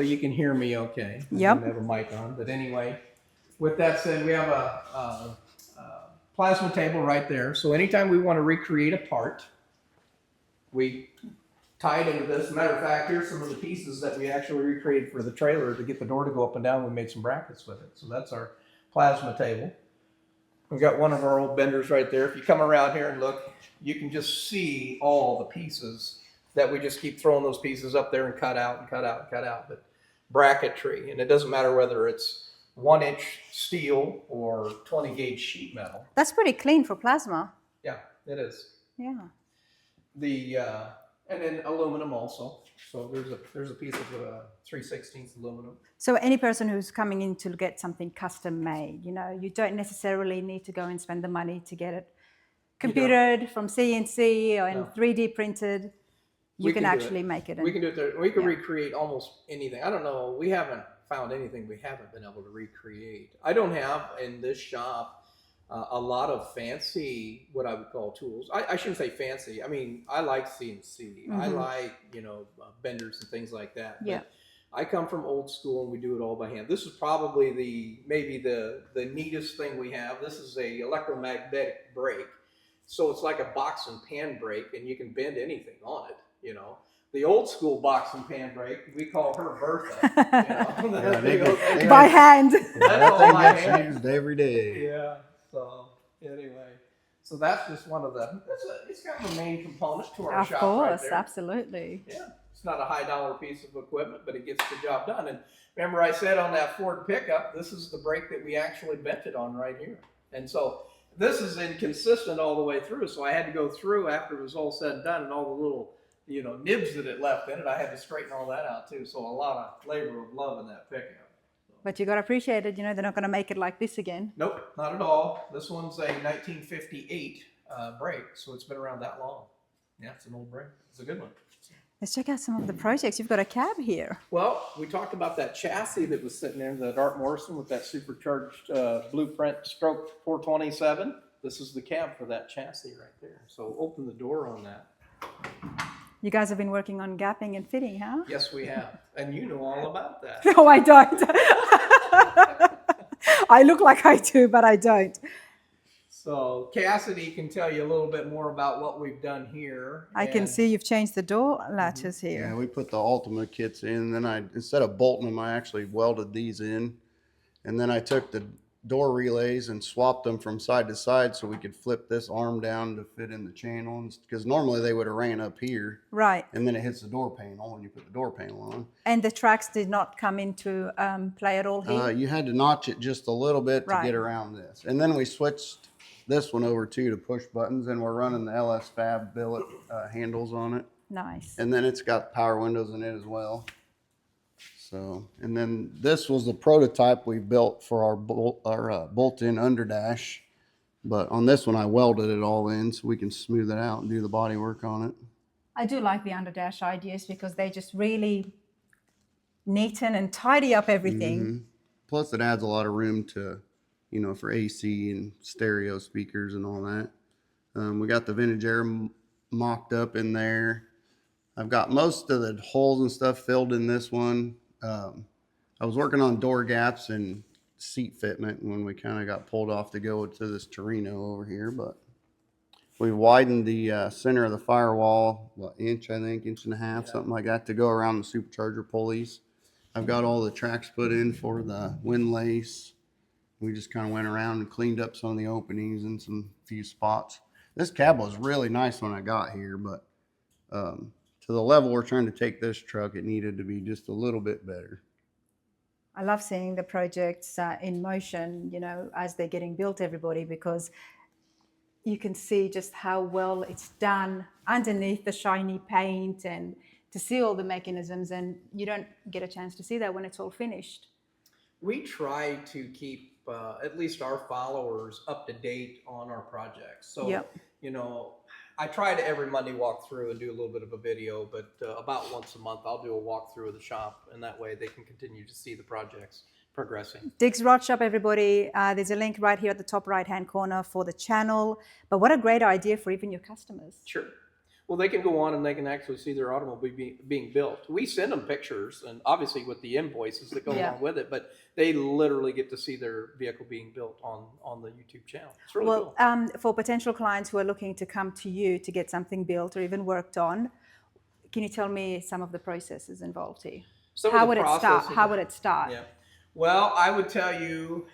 you can hear me okay. Yep. I don't have a mic on, but anyway, with that said, we have a plasma table right there. So anytime we want to recreate a part, we tie it into this. Matter of fact, here's some of the pieces that we actually recreated for the trailer to get the door to go up and down. We made some brackets with it. So that's our plasma table. We've got one of our old benders right there. If you come around here and look, you can just see all the pieces that we just keep throwing those pieces up there and cut out and cut out and cut out. But bracketry, and it doesn't matter whether it's 1-inch steel or 20 gauge sheet metal. That's pretty clean for plasma. Yeah, it is. Yeah. And then aluminum also. So there's a piece of 3/16 aluminum. So any person who's coming in to get something custom made, you don't necessarily need to go and spend the money to get it computed from CNC or 3D printed. You can actually make it. We can do it there. We can recreate almost anything. I don't know. We haven't found anything we haven't been able to recreate. I don't have in this shop a lot of fancy, what I would call tools. I shouldn't say fancy. I mean, I like CNC. I like, benders and things like that. Yeah. But I come from old school and we do it all by hand. This is probably maybe the neatest thing we have. This is a electromagnetic brake. So it's like a box and pan brake, and you can bend anything on it, The old school box and pan brake, we call her Bertha. By hand. That's all by hand. Used every day. Yeah. So anyway, so that's just one of it's kind of a main component to our shop. Of course, right there. Absolutely. Yeah, it's not a high dollar piece of equipment, but it gets the job done. And remember, I said on that Ford pickup, this is the brake that we actually bent it on right here. And so this is inconsistent all the way through. So I had to go through after it was all said and done, and all the little nibs that it left in it. I had to straighten all that out too. So a lot of labor of love in that pickup. But you got to appreciate it. They're not going to make it like this again. Nope, not at all. This one's a 1958 brake, so it's been around that long. Yeah, it's an old brake. It's a good one. Let's check out some of the projects. You've got a cab here. Well, we talked about that chassis that was sitting there, the Art Morrison with that supercharged blueprint stroke 427. This is the cab for that chassis right there. So open the door on that. You guys have been working on gapping and fitting, huh? Yes, we have. And you know all about that. No, I don't. I look like I do, but I don't. So Cassidy can tell you a little bit more about what we've done here. I can see you've changed the door latches here. Yeah, we put the Ultima kits in. Then instead of bolting them, I actually welded these in. And then I took the door relays and swapped them from side to side so we could flip this arm down to fit in the channels, because normally they would have ran up here, right, and then it hits the door panel when you put the door panel on. And the tracks did not come into play at all here? You had to notch it just a little bit to get around this, and then we switched this one over to push buttons, and we're running the LS Fab billet handles on it. Nice. And then it's got power windows in it as well. So, and then this was the prototype we built for our bolt-in underdash, but on this one I welded it all in so we can smooth it out and do the body work on it. I do like the underdash ideas because they just really neaten and tidy up everything. Mm-hmm. Plus it adds a lot of room to, for AC and stereo speakers and all that. We got the vintage air mocked up in there. I've got most of the holes and stuff filled in this one. I was working on door gaps and seat fitment when we kind of got pulled off to go to this Torino over here, but we widened the center of the firewall, inch and a half, something like that, to go around the supercharger pulleys. I've got all the tracks put in for the windlace. We just kind of went around and cleaned up some of the openings in some few spots. This cab was really nice when I got here, but to the level we're trying to take this truck, it needed to be just a little bit better. I love seeing the projects in motion, as they're getting built, everybody, because you can see just how well it's done underneath the shiny paint, and to see all the mechanisms, and you don't get a chance to see that when it's all finished. We try to keep at least our followers up to date on our projects. So, I try to every Monday walk through and do a little bit of a video, but about once a month I'll do a walkthrough of the shop, and that way they can continue to see the projects progressing. Diggs Rod Shop, everybody. There's a link right here at the top right-hand corner for the channel. But what a great idea for even your customers. Sure. Well, they can go on and they can actually see their automobile being built. We send them pictures, and obviously with the invoices that go along with it, but they literally get to see their vehicle being built on the YouTube channel. It's really cool. For potential clients who are looking to come to you to get something built or even worked on, can you tell me some of the processes involved here? How would it start? Yeah. Well, I would tell you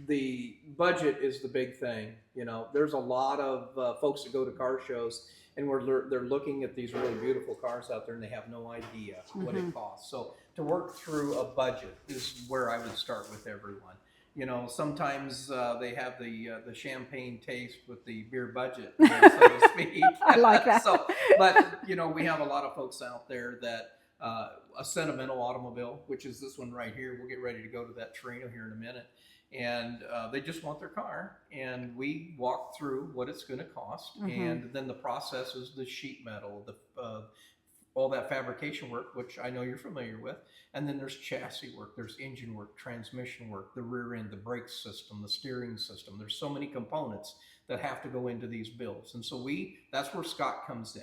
the budget is the big thing. You know, there's a lot of folks that go to car shows and they're looking at these really beautiful cars out there and they have no idea what it costs. So to work through a budget is where I would start with everyone. You know, sometimes they have the champagne taste with the beer budget, so to speak. I like that. But you know, we have a lot of folks out there that a sentimental automobile, which is this one right here. We'll get ready to go to that Torino here in a minute. And they just want their car, and we walk through what it's going to cost, and then the process is the sheet metal, all that fabrication work, which I know you're familiar with, and then there's chassis work, there's engine work, transmission work, the rear end, the brake system, the steering system. There's so many components that have to go into these builds, and so that's where Scott comes in.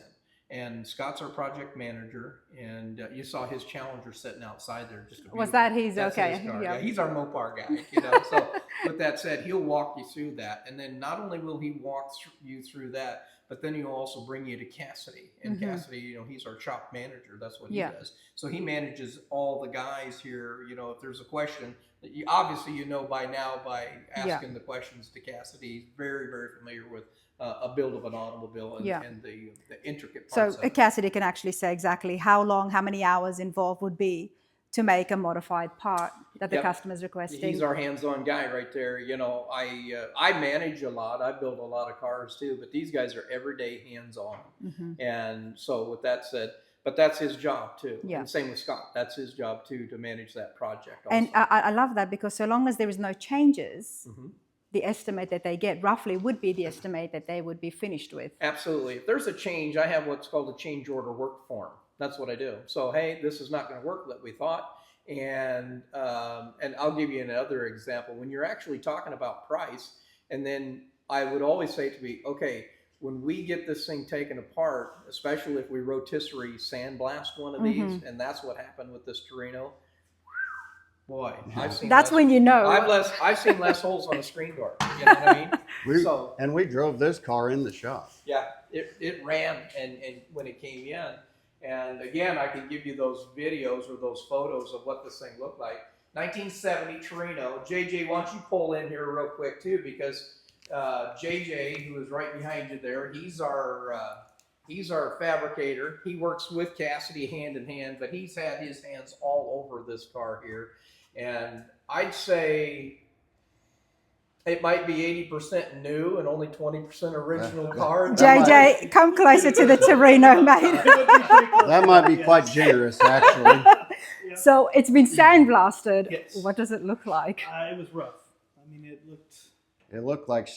And Scott's our project manager, and you saw his Challenger sitting outside there. Was that his? Okay. His car. Yeah, he's our Mopar guy. You know, so with that said, he'll walk you through that, and then not only will he walk you through that, but then he'll also bring you to Cassidy. And Cassidy, you know, he's our shop manager. That's what he does. So he manages all the guys here. You know, if there's a question that obviously you know by now by asking the questions to Cassidy, he's very, very familiar with a build of an automobile and the intricate parts of it. Cassidy can actually say exactly how long, how many hours involved would be to make a modified part that the customer is requesting. He's our hands-on guy right there. You know, I manage a lot. I build a lot of cars too, but these guys are everyday hands-on. And so with that said, but that's his job too. Yeah. And same with Scott. That's his job too, to manage that project also. And I love that, because so long as there is no changes, the estimate that they get roughly would be the estimate that they would be finished with. Absolutely. If there's a change, I have what's called a change order work form. That's what I do. So, hey, this is not going to work like we thought. And I'll give you another example. When you're actually talking about price, and then I would always say to me, okay, when we get this thing taken apart, especially if we rotisserie sandblast one of these, and that's what happened with this Torino. Boy, I've seen that's when you know. I've seen less holes on a screen door. You know what I mean? And we drove this car in the shop. Yeah, it ran and when it came in. And again, I can give you those videos or those photos of what this thing looked like. 1970 Torino. JJ, why don't you pull in here real quick too, because JJ, who is right behind you there, he's our fabricator. He works with Cassidy hand in hand, but he's had his hands all over this car here. And I'd say it might be 80% new and only 20% original car. JJ, come closer to the Torino, mate. That might be quite generous, actually. So it's been sandblasted. Yes. What does it look like? It was rough. I mean, It looked like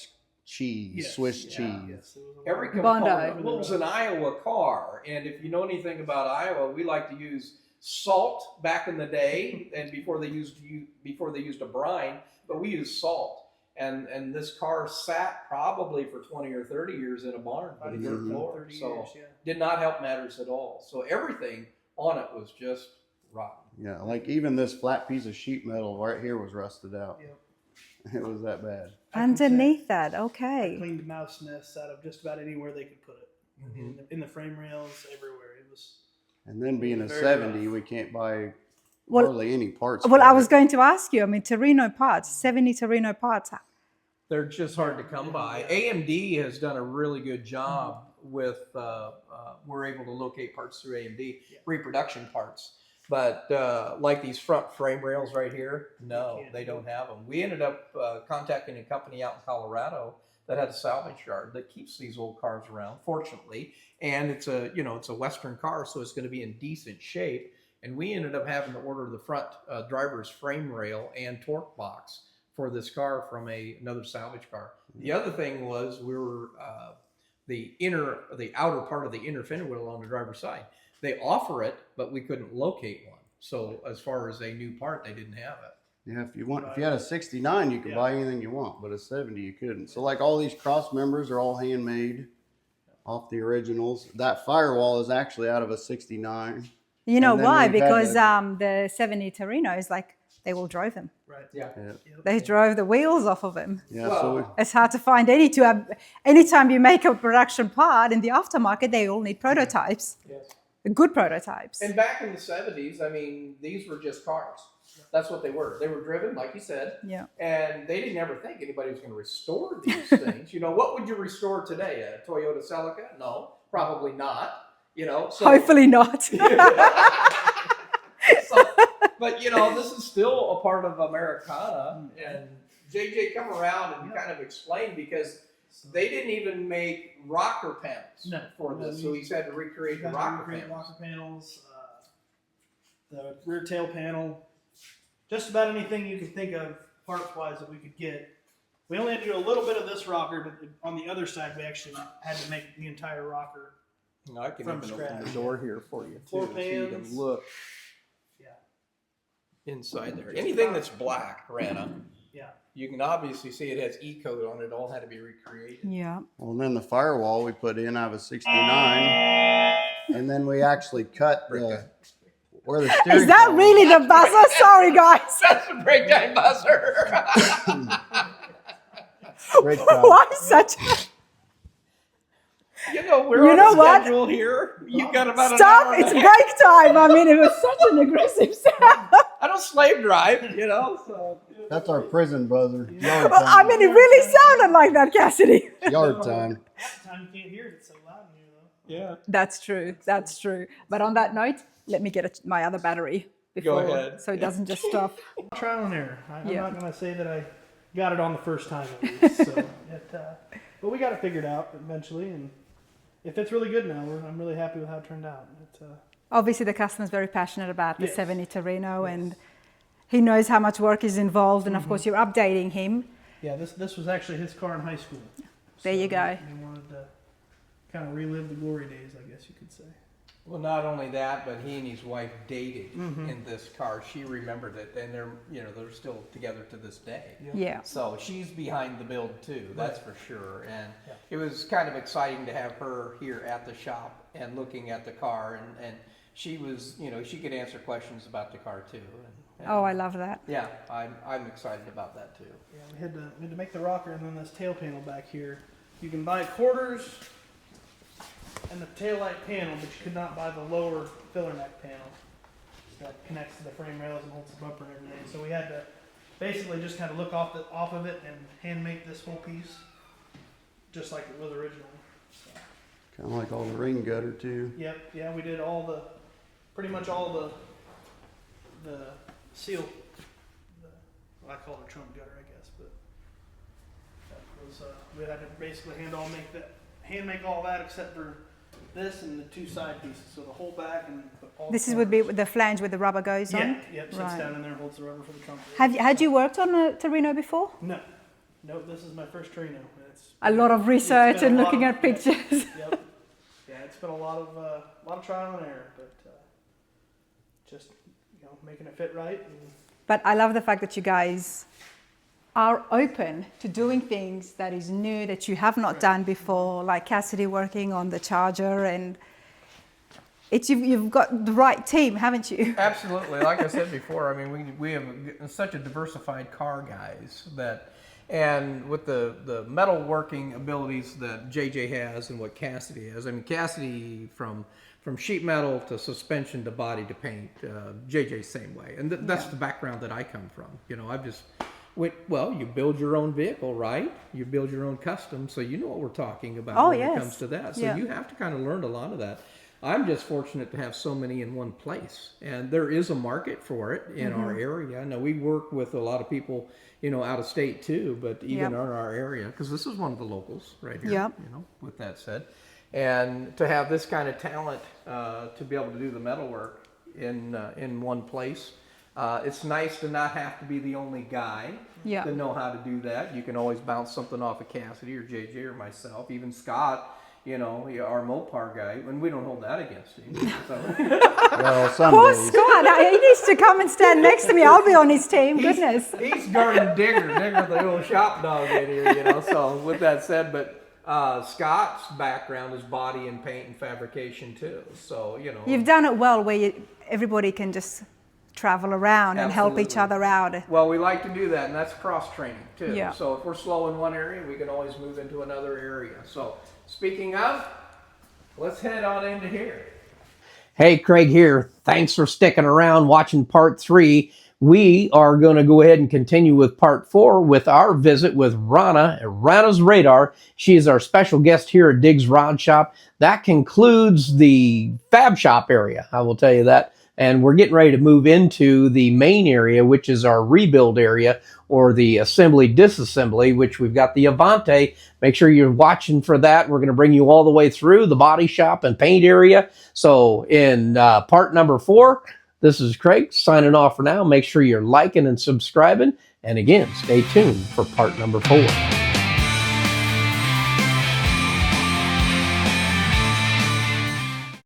cheese, Swiss cheese. Yes, it was Every Bondo. component. Well, it was an Iowa car, and if you know anything about Iowa, we like to use salt back in the day, and before they used a brine, but we used salt. And this car sat probably for 20 or 30 years in a barn for the dirt floor, so did not help matters at all. So everything on it was just rotten. Yeah, like even this flat piece of sheet metal right here was rusted out. Yep. It was that bad. Underneath that, I okay. cleaned mouse nests out of just about anywhere they could put it. In the frame rails, everywhere. It was. And then being a Very 70, rough. we can't buy Well- hardly any parts. Well, for I was it. going to ask you, I mean, Torino parts, 70 Torino parts. They're just hard to come by. AMD has done a really good job with, we're able to locate parts through AMD, reproduction parts. But like these front frame rails right here, no, they don't have them. We ended up contacting a company out in Colorado that had a salvage yard that keeps these old cars around, fortunately. And it's a Western car, so it's going to be in decent shape. And we ended up having to order the front driver's frame rail and torque box for this car from another salvage car. The other thing was we were the outer part of the inner fender wheel on the driver's side. They offer it, but we couldn't locate one. So as far as a new part, they didn't have it. Yeah, if you had a 69, you could buy anything you want, but a 70 you couldn't. So like all these cross members are all handmade. off the originals. That firewall is actually out of a 69. You know And then why? we've had Because the- the 70 Torinos, like, they all drove them. Right. Yeah. They drove the wheels off of them. Yeah, so we, It's hard to find anytime you make a production part in the aftermarket, they all need prototypes, Yes. good prototypes. And back in the 70s, I mean, these were just cars. That's what they were. They were driven, like you said. Yeah. And they didn't ever think anybody was going to restore these things. You know, what would you restore today? A Toyota Celica? No, probably not. You know, so, Hopefully not. so, but you know, this is still a part of Americana. And JJ come around and kind of explain, because they didn't even make rocker panels for this, so he's had to recreate the rocker panels, the rear tail panel, just about anything you could think of parts-wise that we could get. We only had to do a little bit of this rocker, but on the other side, we actually had to make the entire rocker. No, I can From even open scratch. the door here for you Floor too, so you can pans. look Yeah, inside there. Anything that's black, Rana, yeah. you can obviously see it has E-code on it. It all had to be recreated. Yeah. well, and then the firewall we put in out of a 69, and then we actually cut the where the steering. Is that column- really the buzzer? Sorry, guys. That's a breakdown buzzer. Break down. Why such a... You know, we're You on know a what? schedule here. You got about an Stop! hour and It's a half. break time. I mean, it was such an aggressive sound. I don't slave drive, you know, so. That's our prison buzzer. Yard Well, I time. mean, it really sounded like that, Cassidy. Yard time. Half the time you can't hear it. It's so loud in here, though. Yeah. That's true. That's true. But on that note, let me get my other battery before, ahead. so it doesn't just stop. Trial and error. I'm Yeah. not going to say that I got it on the first time at least. So but we got it figured out eventually, and it fits really good now. I'm really happy with how it turned out. Obviously, the customer's very passionate about the Yes. 70 Torino, and he knows how much work is involved. And of course, you're updating him. Yeah, this was actually his car in high school. There you go. We wanted to kind of relive the glory days, I guess you could say. Well, not only that, but he and his wife dated in this car. She remembered it, and they're still together to this day. Yeah. So she's behind the build too, that's for sure. And it was kind of exciting to have her here at the shop and looking at the car, and she was, she could answer questions about the car too. And Oh, I love that. yeah, I'm excited about that too. Yeah, we had to make the rocker and then this tail panel back here. You can buy quarters and the tail light panel, but you could not buy the lower filler neck panel that connects to the frame rails and holds the bumper and everything. So we had to basically just kind of look off of it and hand make this whole piece, just like it was originally. So, Kind of like all the rain gutter too. yep, yeah, we did pretty much all the seal. I call it a trunk gutter, I guess, but that was we had to basically hand make all that except for this and the two side pieces, so the whole back and all. This the would be corners. the flange with the rubber goes on? Yeah, yep, sits Right. down in there, holds the rubber for the trunk. Had you worked on a Torino before? No, this is my first Torino. It's A lot of research been a and lot looking of- at pictures. Yep. Yeah, it's been a lot of trial and error, but just making it fit right. And But I love the fact that you guys are open to doing things that is new that you have not done before, like Cassidy working on the Charger, and you've got the right team, haven't you? Absolutely. Like I said before, I mean, we have such a diversified car guys and with the metalworking abilities that JJ has and what Cassidy has. I mean, Cassidy from sheet metal to suspension to body to paint, JJ same way. And that's the background that I come from. You build your own vehicle, right? You build your own custom, so you know what we're talking about when it comes to that. So you have to kind of learn a lot of that. I'm just fortunate to have so many in one place, and there is a market for it in our area. Now, we work with a lot of people, out of state too, but even in our area, because this is one of the locals right here, Yep. with that said. And to have this kind of talent to be able to do the metalwork in one place, it's nice to not have to be the only guy to know how to do that. You can always bounce something off of Cassidy or JJ or myself, even Scott, our Mopar guy, and we don't hold that against him. So. Well, some Poor days. Scott, he needs to come and stand next to me. I'll be on his team. Goodness. He's guarding Digger the old shop dog in here, So with that said, but Scott's background is body and paint and fabrication too. So, you know. You've done it well where everybody can just travel around and help each Absolutely. other out. Well, we like to do that, and that's cross-training too. Yeah. So if we're slow in one area, we can always move into another area. So speaking of, let's head on into here. Hey, Craig here. Thanks for sticking around watching part 3. We are going to go ahead and continue with part 4 with our visit with Rana at Rana's Radar. She is our special guest here at Diggs Rod Shop. That concludes the Fab Shop area, I will tell you that. And we're getting ready to move into the main area, which is our rebuild area, or the assembly disassembly, which we've got the Avante. Make sure you're watching for that. We're going to bring you all the way through the body shop and paint area. So in part number 4, this is Craig signing off for now. Make sure you're liking and subscribing. And again, stay tuned for part number 4.